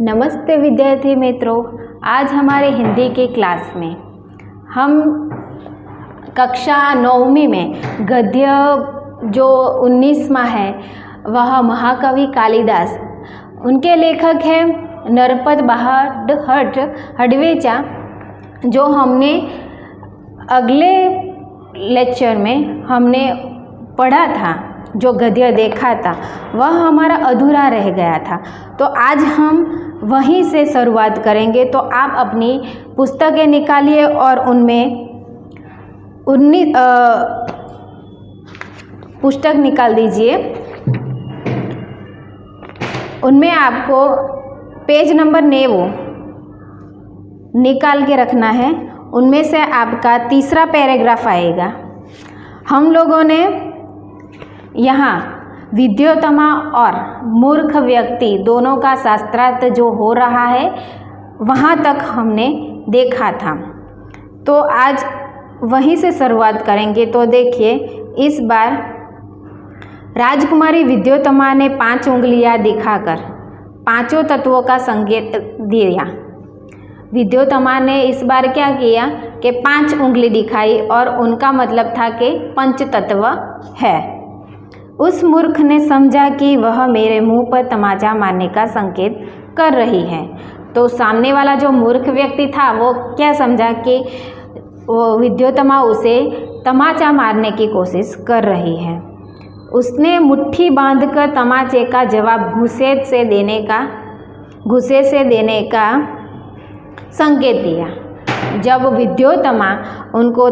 नमस्ते विद्यार्थी मित्रों, आज हमारे हिंदी के क्लास में हम कक्षा 9वीं में गद्य जो 19वां है वह महाकवि कालिदास, उनके लेखक हैं नरपत बहादुर हडवेचा, जो हमने अगले लेक्चर में हमने पढ़ा था, जो गद्य देखा था वह हमारा अधूरा रह गया था। तो आज हम वहीं से शुरुआत करेंगे। तो आप अपनी पुस्तकें निकालिए और उनमें पुस्तक निकाल दीजिए। उनमें आपको पेज नंबर 9 निकाल के रखना है। उनमें से आपका तीसरा पैराग्राफ आएगा। हम लोगों ने यहाँ विद्योत्तमा और मूर्ख व्यक्ति दोनों का शास्त्रार्थ जो हो रहा है वहाँ तक हमने देखा था। तो आज वहीं से शुरुआत करेंगे। तो देखिए, इस बार राजकुमारी विद्योत्तमा ने 5 उंगलियां दिखाकर 5 तत्वों का संकेत दिया। विद्योत्तमा ने इस बार क्या किया कि 5 उंगली दिखाई और उनका मतलब था कि पंच तत्व है। उस मूर्ख ने समझा कि वह मेरे मुंह पर तमाचा मारने का संकेत कर रही है। तो सामने वाला जो मूर्ख व्यक्ति था वो क्या समझा कि वो विद्योत्तमा उसे तमाचा मारने की कोशिश कर रही है। उसने मुट्ठी बांधकर तमाचे का जवाब घूंसे से देने का संकेत दिया। जब विद्योत्तमा उनको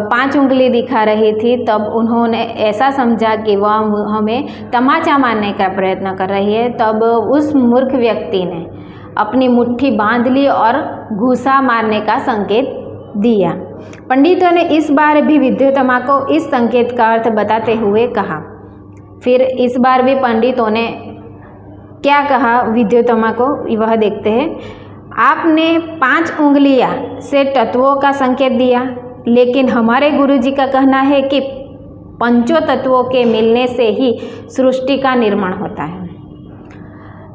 5 उंगली दिखा रही थी तब उन्होंने ऐसा समझा कि वह हमें तमाचा मारने का प्रयत्न कर रही है। तब उस मूर्ख व्यक्ति ने अपनी मुट्ठी बांध ली और घूंसा मारने का संकेत दिया। पंडितों ने इस बार भी विद्योत्तमा को इस संकेत का अर्थ बताते हुए कहा। फिर इस बार भी पंडितों ने क्या कहा विद्योत्तमा को, वह देखते हैं। आपने 5 उंगलियां से तत्वों का संकेत दिया, लेकिन हमारे गुरुजी का कहना है कि पंचों तत्वों के मिलने से ही सृष्टि का निर्माण होता है।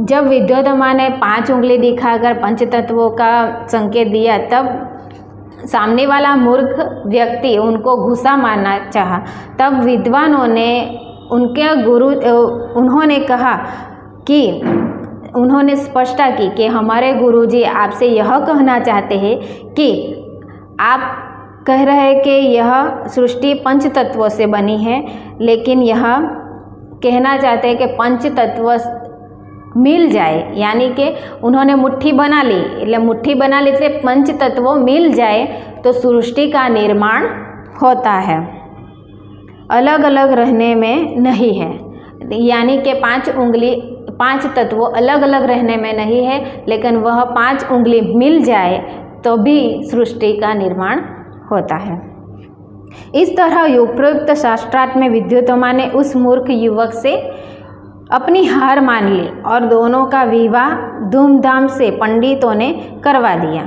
जब विद्योत्तमा ने 5 उंगली दिखाकर पंच तत्वों का संकेत दिया तब सामने वाला मूर्ख व्यक्ति उनको घूंसा मारना चाहा। तब विद्वानों ने उन्होंने कहा कि उन्होंने स्पष्टता की कि हमारे गुरुजी आपसे यह कहना चाहते हैं कि आप कह रहे हैं कि यह सृष्टि पंच तत्वों से बनी है, लेकिन यह कहना चाहते हैं कि पंच तत्व मिल जाए, यानी कि उन्होंने मुट्ठी बना ली इसलिए पंच तत्व मिल जाए तो सृष्टि का निर्माण होता है, अलग अलग रहने में नहीं है। यानी कि 5 तत्व अलग अलग रहने में नहीं है, लेकिन वह 5 उंगली मिल जाए तो भी सृष्टि का निर्माण होता है। इस तरह उपरोक्त शास्त्रार्थ में विद्योत्तमा ने उस मूर्ख युवक से अपनी हार मान ली और दोनों का विवाह धूमधाम से पंडितों ने करवा दिया।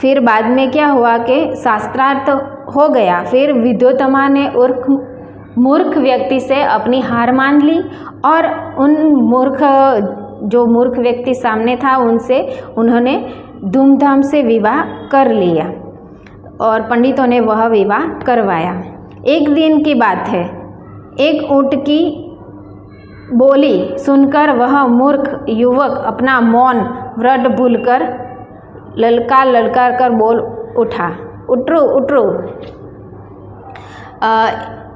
फिर बाद में क्या हुआ कि शास्त्रार्थ हो गया। फिर विद्योत्तमा ने मूर्ख व्यक्ति से अपनी हार मान ली और जो मूर्ख व्यक्ति सामने था उनसे उन्होंने धूमधाम से विवाह कर लिया और पंडितों ने वह विवाह करवाया। एक दिन की बात है, एक ऊँट की बोली सुनकर वह मूर्ख युवक अपना मौन व्रत भूलकर ललकार कर बोल उठा, उठो।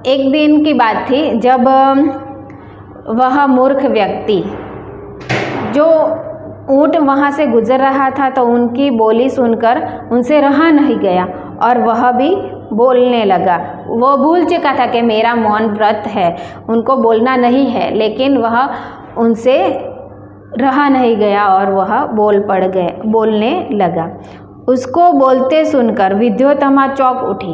एक दिन की बात थी जब वह मूर्ख व्यक्ति जो ऊँट वहाँ से गुजर रहा था तो उनकी बोली सुनकर उनसे रहा नहीं गया और वह भी बोलने लगा। वो भूल चुका था कि मेरा मौन व्रत है, उनको बोलना नहीं है, लेकिन वह उनसे रहा नहीं गया और वह बोलने लगा। उसको बोलते सुनकर विद्योत्तमा चौंक उठी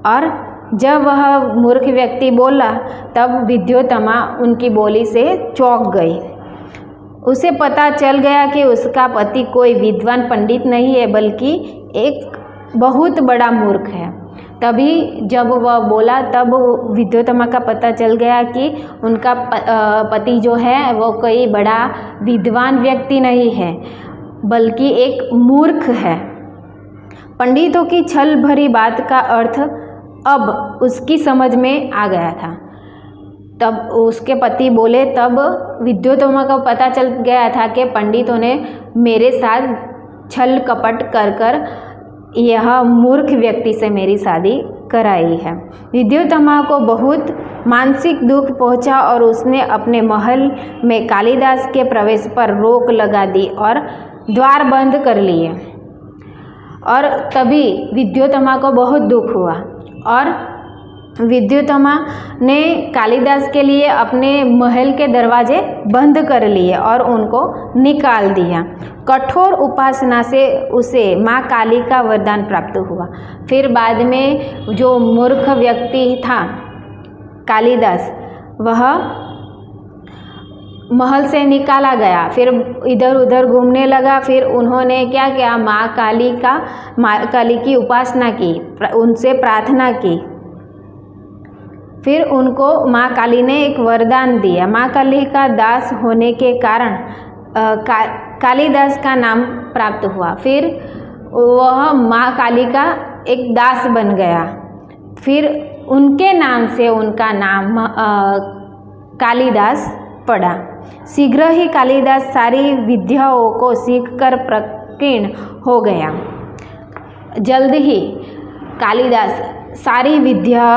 और जब वह मूर्ख व्यक्ति बोला तब विद्योत्तमा उनकी बोली से चौंक गई। उसे पता चल गया कि उसका पति कोई विद्वान पंडित नहीं है, बल्कि एक बहुत बड़ा मूर्ख है। तभी जब वह बोला तब विद्योत्तमा का पता चल गया कि उनका पति जो है वो कोई बड़ा विद्वान व्यक्ति नहीं है बल्कि एक मूर्ख है। पंडितों की छल भरी बात का अर्थ अब उसकी समझ में आ गया था। तब उसके पति बोले, तब विद्योत्तमा को पता चल गया था कि पंडितों ने मेरे साथ छल कपट कर कर यह मूर्ख व्यक्ति से मेरी शादी कराई है। विद्योत्तमा को बहुत मानसिक दुख पहुंचा और उसने अपने महल में कालिदास के प्रवेश पर रोक लगा दी और द्वार बंद कर लिए। और तभी विद्योत्तमा को बहुत दुख हुआ और विद्योत्तमा ने कालिदास के लिए अपने महल के दरवाजे बंद कर लिए और उनको निकाल दिया। कठोर उपासना से उसे माँ काली का वरदान प्राप्त हुआ। फिर बाद में जो मूर्ख व्यक्ति था कालिदास, वह महल से निकाला गया, फिर इधर उधर घूमने लगा। फिर उन्होंने क्या किया, माँ काली की उपासना की, उनसे प्रार्थना की। फिर उनको माँ काली ने एक वरदान दिया। माँ काली का दास होने के कारण कालिदास का नाम प्राप्त हुआ। फिर वह माँ काली का एक दास बन गया। फिर उनके नाम से उनका नाम कालिदास पड़ा। शीघ्र ही कालिदास सारी विद्याओं को सीखकर प्रकीर्ण हो गया। जल्द ही कालिदास सारी विद्या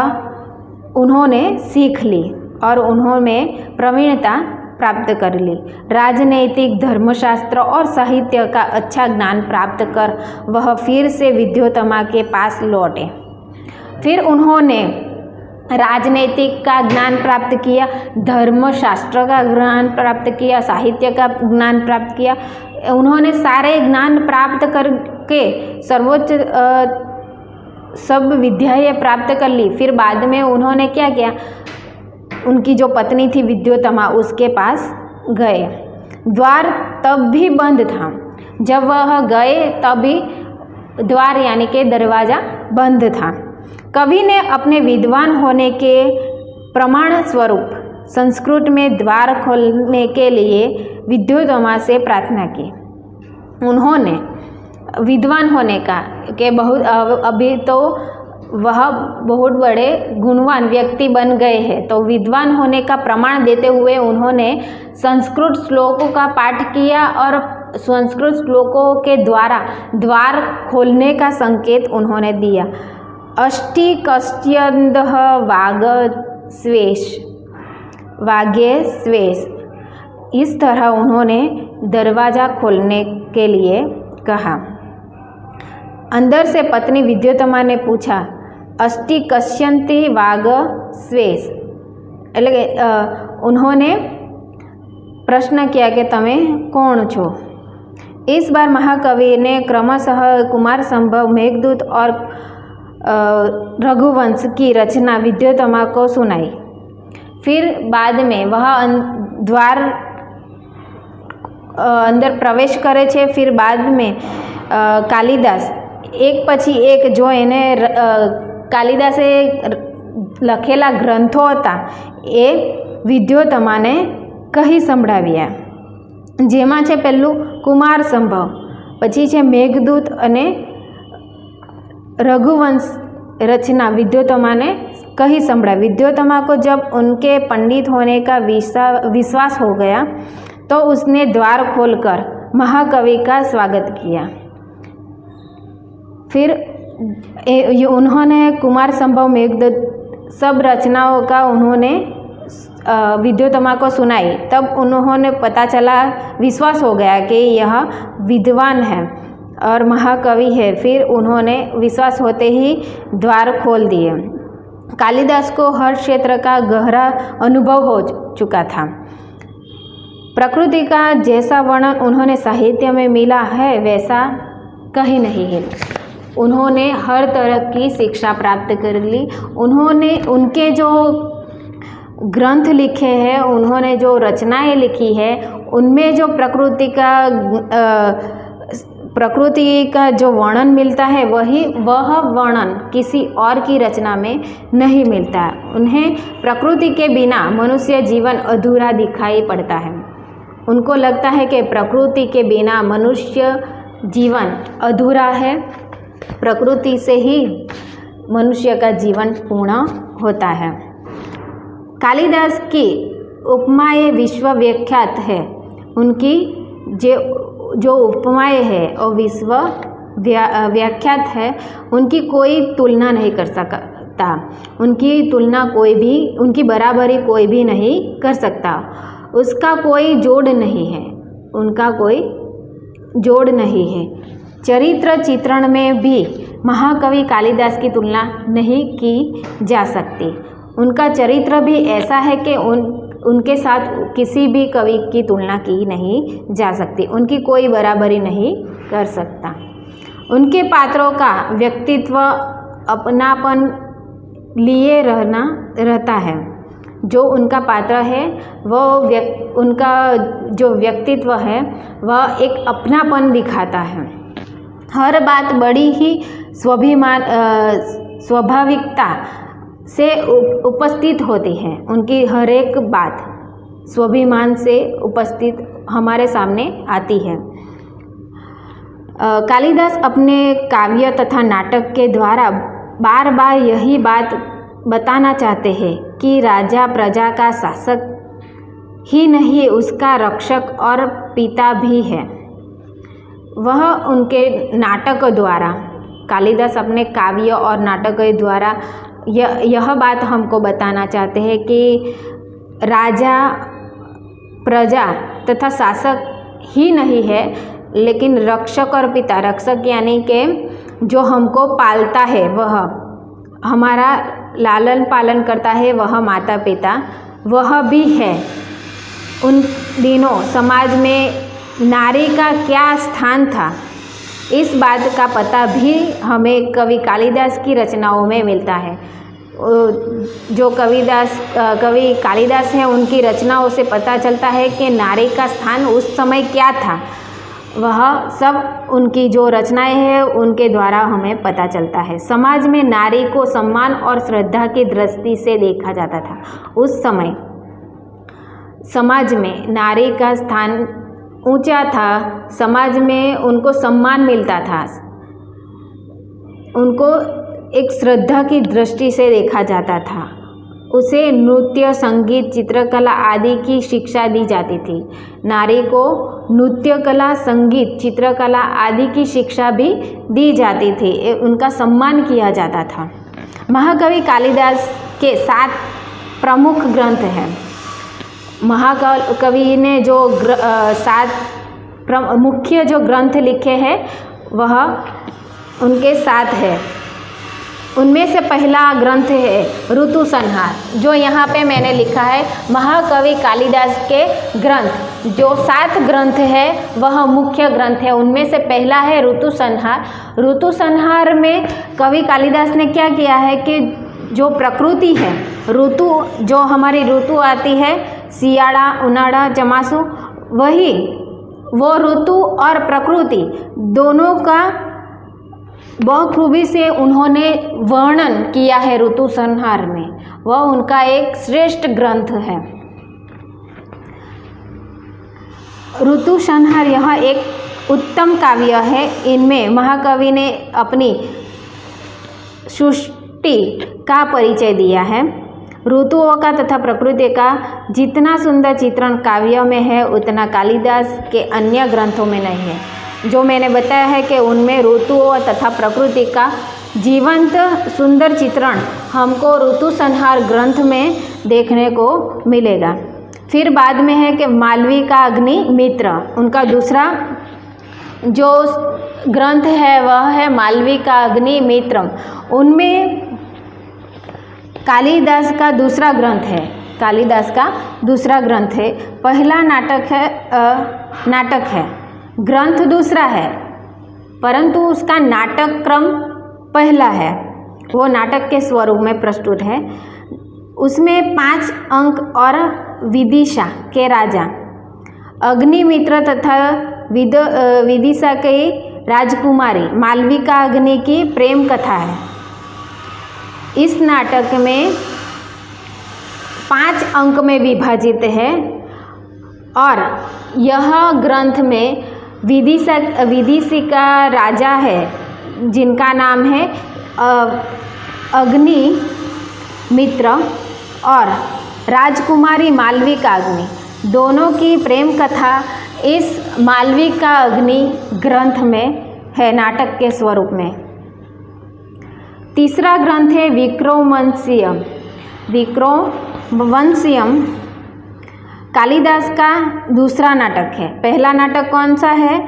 उन्होंने सीख ली और उन्होंने प्रवीणता प्राप्त कर ली। राजनैतिक, धर्मशास्त्र और साहित्य का अच्छा ज्ञान प्राप्त कर वह फिर से विद्योत्तमा के पास लौटे। फिर उन्होंने राजनीतिक का ज्ञान प्राप्त किया, धर्मशास्त्र का ज्ञान प्राप्त किया, साहित्य का ज्ञान प्राप्त किया। उन्होंने सारे ज्ञान प्राप्त करके सर्वोच्च सब विद्याएं प्राप्त कर ली। फिर बाद में उन्होंने क्या किया, उनकी जो पत्नी थी विद्योत्तमा, उसके पास गए। द्वार तब भी बंद था। जब वह गए तभी द्वार यानी कि दरवाज़ा बंद था। कवि ने अपने विद्वान होने के प्रमाण स्वरूप संस्कृत में द्वार खोलने के लिए विद्योत्तमा से प्रार्थना की। उन्होंने विद्वान होने का कि बहुत अभी तो वह बहुत बड़े गुणवान व्यक्ति बन गए हैं, तो विद्वान होने का प्रमाण देते हुए उन्होंने संस्कृत श्लोकों का पाठ किया और संस्कृत श्लोकों के द्वारा द्वार खोलने का संकेत उन्होंने दिया। अष्टि कस्यन्दः वाग्ये स्वेश, इस तरह उन्होंने दरवाज़ा खोलने के लिए कहा। अंदर से पत्नी विद्योत्तमा ने पूछा, अष्टि कस्यन्ति वाग स्वेश, उन्होंने प्रश्न किया कि तमे कौन छो। इस बार महाकवि ने क्रमशः कुमार संभव, मेघदूत और रघुवंश की रचना विद्योत्तमा को सुनाई। फिर बाद में वह द्वार अंदर प्रवेश करे छे। फिर बाद में कालिदास एक પછી એક जो એને કાલિદાસે લખેલા ગ્રંથો હતા એ વિદ્યોત્તમાને કહી સંભળાવ્યા, જેમાં છે પહેલું કુમાર સંભવ, પછી છે મેઘદૂત અને रघुवंश रचना विद्योत्तमा ने कही संभळाई। विद्योत्तमा को जब उनके पंडित होने का विश्वास हो गया तो उसने द्वार खोलकर महाकवि का स्वागत किया। फिर उन्होंने कुमार संभव, मेघदूत सब रचनाओं का उन्होंने विद्योत्तमा को सुनाई। तब उन्होंने पता चला, विश्वास हो गया कि यह विद्वान है और महाकवि है। फिर उन्होंने विश्वास होते ही द्वार खोल दिए। कालिदास को हर क्षेत्र का गहरा अनुभव हो चुका था। प्रकृति का जैसा वर्णन उन्होंने साहित्य में मिला है वैसा कहीं नहीं है। उन्होंने हर तरह की शिक्षा प्राप्त कर ली। उन्होंने उनके जो ग्रंथ लिखे हैं, उन्होंने जो रचनाएं लिखी है, उनमें जो प्रकृति का प्रकृति का जो वर्णन मिलता है वह वर्णन किसी और की रचना में नहीं मिलता। उन्हें प्रकृति के बिना मनुष्य जीवन अधूरा दिखाई पड़ता है। उनको लगता है कि प्रकृति के बिना मनुष्य जीवन अधूरा है, प्रकृति से ही मनुष्य का जीवन पूर्ण होता है। कालिदास की उपमाएं विश्व विख्यात है। उनकी जो उपमाएं है और विश्व व्याख्यात है, उनकी कोई तुलना नहीं कर सकता। उनकी तुलना कोई भी, उनकी बराबरी कोई भी नहीं कर सकता। उसका कोई जोड़ नहीं है, उनका कोई जोड़ नहीं है। चरित्र चित्रण में भी महाकवि कालिदास की तुलना नहीं की जा सकती। उनका चरित्र भी ऐसा है कि उनके साथ किसी भी कवि की तुलना की नहीं जा सकती। उनकी कोई बराबरी नहीं कर सकता। उनके पात्रों का व्यक्तित्व अपनापन लिए रहता है। जो उनका पात्र है उनका जो व्यक्तित्व है वह एक अपनापन दिखाता है। हर बात बड़ी ही स्वाभाविकता से उपस्थित होती है। उनकी हर एक बात स्वाभिमान से उपस्थित हमारे सामने आती है। कालिदास अपने काव्य तथा नाटक के द्वारा बार बार यही बात बताना चाहते हैं कि राजा प्रजा का शासक ही नहीं, उसका रक्षक और पिता भी है। वह उनके नाटक द्वारा, कालिदास अपने काव्य और नाटक के द्वारा यह बात हमको बताना चाहते हैं कि राजा प्रजा तथा शासक ही नहीं है, लेकिन रक्षक और पिता, रक्षक यानी कि जो हमको पालता है, वह हमारा लालन पालन करता है, वह माता पिता, वह भी है। उन दिनों समाज में नारी का क्या स्थान था, इस बात का पता भी हमें कवि कालिदास की रचनाओं में मिलता है। जो कवि कालिदास हैं, उनकी रचनाओं से पता चलता है कि नारी का स्थान उस समय क्या था। वह सब उनकी जो रचनाएं हैं उनके द्वारा हमें पता चलता है। समाज में नारी को सम्मान और श्रद्धा की दृष्टि से देखा जाता था। उस समय समाज में नारी का स्थान ऊंचा था, समाज में उनको सम्मान मिलता था, उनको एक श्रद्धा की दृष्टि से देखा जाता था। उसे नृत्य, संगीत, चित्रकला आदि की शिक्षा दी जाती थी। नारी को नृत्य कला, संगीत, चित्रकला आदि की शिक्षा भी दी जाती थी, उनका सम्मान किया जाता था। महाकवि कालिदास के 7 प्रमुख ग्रंथ हैं। महाकवि ने जो 7 मुख्य जो ग्रंथ लिखे हैं वह उनके 7 है। उनमें से पहला ग्रंथ है ऋतु संहार, जो यहाँ पे मैंने लिखा है। महाकवि कालिदास के ग्रंथ जो 7 ग्रंथ है वह मुख्य ग्रंथ है। उनमें से पहला है ऋतु संहार। ऋतु संहार में कवि कालिदास ने क्या किया है कि जो प्रकृति है, ऋतु जो हमारी ऋतु आती है, सियाड़ा, उनाड़ा, चमासू, वो ऋतु और प्रकृति दोनों का बखूबी से उन्होंने वर्णन किया है ऋतु संहार में। वह उनका एक श्रेष्ठ ग्रंथ है। ऋतु संहार यह एक उत्तम काव्य है। इनमें महाकवि ने अपनी सृष्टि का परिचय दिया है। ऋतुओं का तथा प्रकृति का जितना सुंदर चित्रण काव्य में है उतना कालिदास के अन्य ग्रंथों में नहीं है। जो मैंने बताया है कि उनमें ऋतुओं तथा प्रकृति का जीवंत सुंदर चित्रण हमको ऋतु संहार ग्रंथ में देखने को मिलेगा। फिर बाद में है कि मालवी का अग्नि मित्र, उनका दूसरा जो ग्रंथ है वह है मालवी का अग्नि मित्रम। उनमें कालिदास का दूसरा ग्रंथ है, कालिदास का दूसरा ग्रंथ है। पहला नाटक है, ग्रंथ दूसरा है, परंतु उसका नाटक क्रम पहला है। वो नाटक के स्वरूप में प्रस्तुत है। उसमें 5 अंक और विदिशा के राजा, अग्निमित्र तथा विदिशा के राजकुमारी मालविका अग्नि की प्रेम कथा है। इस नाटक में 5 अंक में विभाजित है और यह ग्रंथ में विदिशिका राजा है जिनका नाम है अग्नि मित्र और राजकुमारी मालविका अग्नि, दोनों की प्रेम कथा इस मालविका अग्नि ग्रंथ में है नाटक के स्वरूप में। तीसरा ग्रंथ है विक्रमवंशियम। विक्रमवंशियम कालिदास का दूसरा नाटक है। पहला नाटक कौन सा है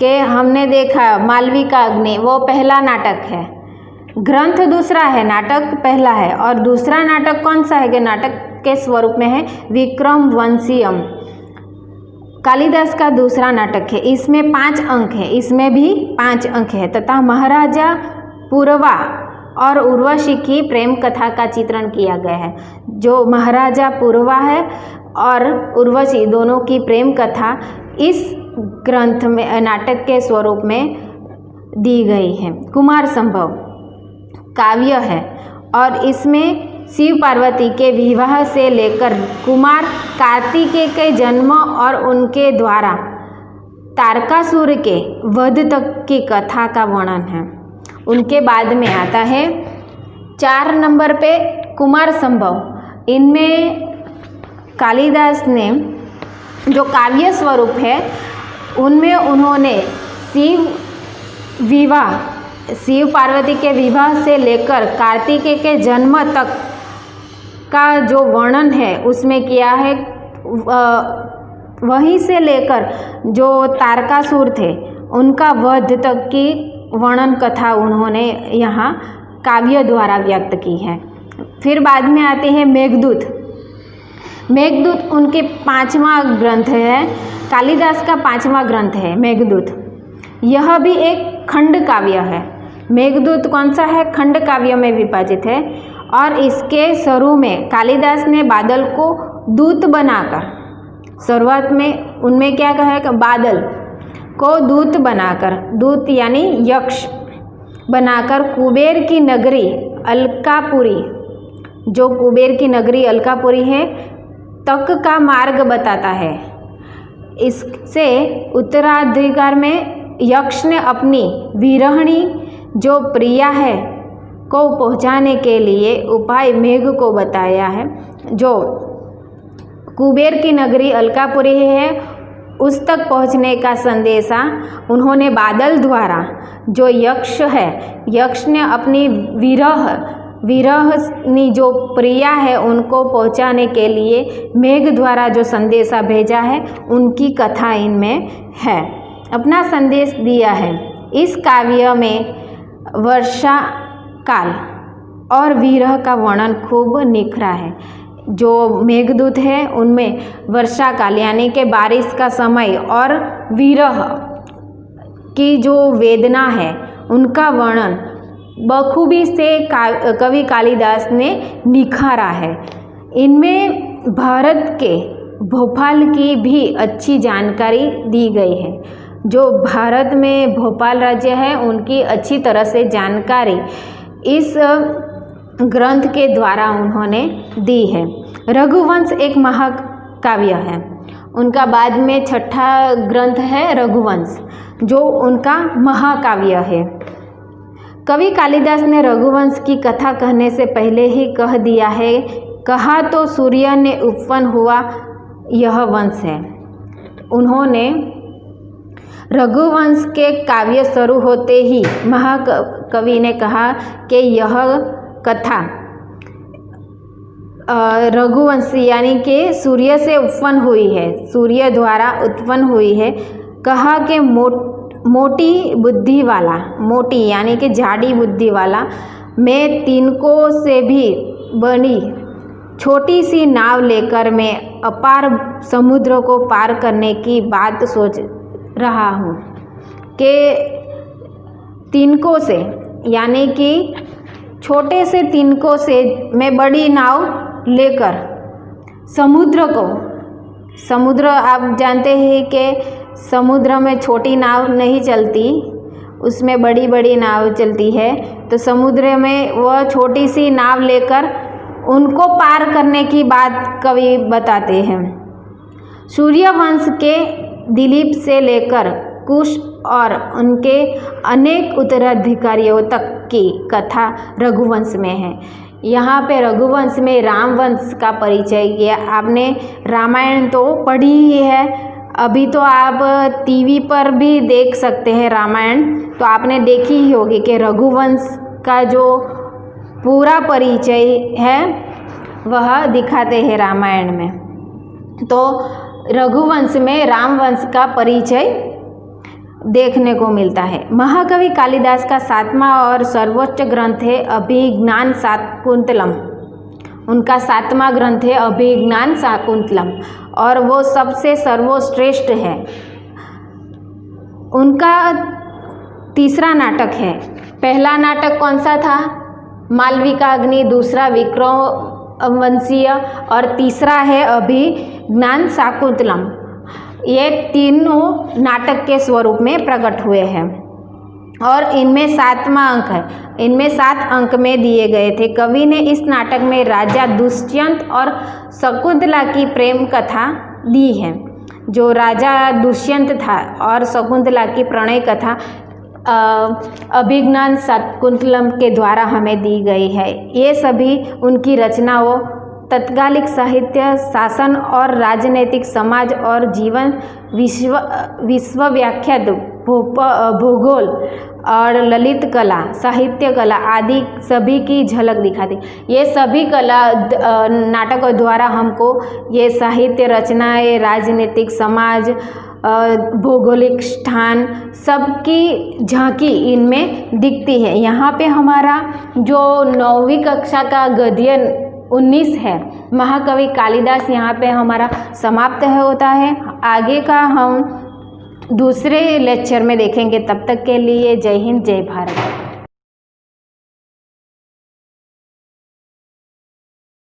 कि हमने देखा मालविका अग्नि, वो पहला नाटक है। ग्रंथ दूसरा है, नाटक पहला है। और दूसरा नाटक कौन सा है कि नाटक के स्वरूप में है विक्रमवंशियम, कालिदास का दूसरा नाटक है। इसमें 5 अंक है, इसमें भी 5 अंक है तथा महाराजा पूर्वा और उर्वशी की प्रेम कथा का चित्रण किया गया है। जो महाराजा पूर्वा है और उर्वशी दोनों की प्रेम कथा इस ग्रंथ में नाटक के स्वरूप में दी गई है। कुमार संभव काव्य है और इसमें शिव पार्वती के विवाह से लेकर कुमार कार्तिकेय के जन्म और उनके द्वारा तारकासुर के वध तक की कथा का वर्णन है। उनके बाद में आता है 4 नंबर पे कुमार संभव। इनमें कालिदास ने जो काव्य स्वरूप है उनमें उन्होंने शिव पार्वती के विवाह से लेकर कार्तिकेय के जन्म तक का जो वर्णन है उसमें किया है। वहीं से लेकर जो तारकासुर थे उनका वध तक की वर्णन कथा उन्होंने यहाँ काव्य द्वारा व्यक्त की है। फिर बाद में आते हैं मेघदूत। मेघदूत उनके 5वां ग्रंथ है, कालिदास का 5वां ग्रंथ है मेघदूत। यह भी एक खंड काव्य है। मेघदूत कौन सा है? खंड काव्य में विभाजित है और इसके शुरू में कालिदास ने बादल को दूत बनाकर, शुरुआत में उनमें क्या कहा है कि बादल को दूत बनाकर, दूत यानी यक्ष बनाकर कुबेर की नगरी अलकापुरी, जो कुबेर की नगरी अलकापुरी है तक का मार्ग बताता है। इससे उत्तराधिकार में यक्ष ने अपनी विरहणी जो प्रिया है को पहुंचाने के लिए उपाय मेघ को बताया है। जो कुबेर की नगरी अलकापुरी है उस तक पहुंचने का संदेशा उन्होंने बादल द्वारा, जो यक्ष है, यक्ष ने अपनी विरहनी जो प्रिया है उनको पहुंचाने के लिए मेघ द्वारा जो संदेशा भेजा है उनकी कथा इनमें है, अपना संदेश दिया है। इस काव्य में वर्षा काल और विरह का वर्णन खूब निखरा है। जो मेघदूत है उनमें वर्षा काल यानी कि बारिश का समय और विरह की जो वेदना है उनका वर्णन बखूबी से कवि कालिदास ने निखारा है। इनमें भारत के भोपाल की भी अच्छी जानकारी दी गई है। जो भारत में भोपाल राज्य है उनकी अच्छी तरह से जानकारी इस ग्रंथ के द्वारा उन्होंने दी है। रघुवंश एक महाकाव्य है। उनका बाद में 6ठा ग्रंथ है रघुवंश, जो उनका महाकाव्य है। कवि कालिदास ने रघुवंश की कथा कहने से पहले ही कह दिया है, कहा तो सूर्य ने उत्पन्न हुआ यह वंश है। उन्होंने रघुवंश के काव्य शुरू होते ही महाकवि ने कहा कि यह कथा रघुवंश यानी कि सूर्य से उत्पन्न हुई है, सूर्य द्वारा उत्पन्न हुई है। कहा कि मोटी बुद्धि वाला, मोटी यानी कि झाड़ी बुद्धि वाला, मैं तिनकों से भी बड़ी छोटी सी नाव लेकर मैं अपार समुद्र को पार करने की बात सोच रहा हूँ। कि तिनकों से यानी कि छोटे से तिनकों से मैं बड़ी नाव लेकर समुद्र को, समुद्र आप जानते हैं कि समुद्र में छोटी नाव नहीं चलती, उसमें बड़ी बड़ी नाव चलती है। तो समुद्र में वह छोटी सी नाव लेकर उनको पार करने की बात कवि बताते हैं। सूर्यवंश के दिलीप से लेकर कुश और उनके अनेक उत्तराधिकारियों तक की कथा रघुवंश में है। यहाँ पे रघुवंश में रामवंश का परिचय किया। आपने रामायण तो पढ़ी ही है, अभी तो आप टीवी पर भी देख सकते हैं रामायण, तो आपने देखी ही होगी कि रघुवंश का जो पूरा परिचय है वह दिखाते हैं रामायण में। तो रघुवंश में रामवंश का परिचय देखने को मिलता है। महाकवि कालिदास का 7वां और सर्वोच्च ग्रंथ है अभिज्ञान शाकुंतलम। उनका 7वां ग्रंथ है अभिज्ञान शाकुंतलम और वो सबसे सर्वश्रेष्ठ है। उनका तीसरा नाटक है। पहला नाटक कौन सा था? मालविका अग्नि, दूसरा विक्रमवंशीय और तीसरा है अभिज्ञान शाकुंतलम। ये तीनों नाटक के स्वरूप में प्रकट हुए हैं और इनमें 7वां अंक है। इनमें 7 अंक में दिए गए थे। कवि ने इस नाटक में राजा दुष्यंत और शकुंतला की प्रेम कथा दी है। जो राजा दुष्यंत था और शकुंतला की प्रणय कथा अभिज्ञान शाकुंतलम के द्वारा हमें दी गई है। ये सभी उनकी रचनाओं तत्कालिक साहित्य, शासन और राजनीतिक, समाज और जीवन, विश्वविख्यात भूगोल और ललित कला, साहित्य कला आदि सभी की झलक दिखाती। ये सभी कला नाटकों द्वारा हमको ये साहित्य रचनाएं, राजनीतिक, समाज, भौगोलिक स्थान सबकी झांकी इनमें दिखती है। यहाँ पे हमारा जो 9वीं कक्षा का गद्य 19 है, महाकवि कालिदास, यहाँ पे हमारा समाप्त होता है। आगे का हम दूसरे लेक्चर में देखेंगे। तब तक के लिए जय हिंद, जय भारत।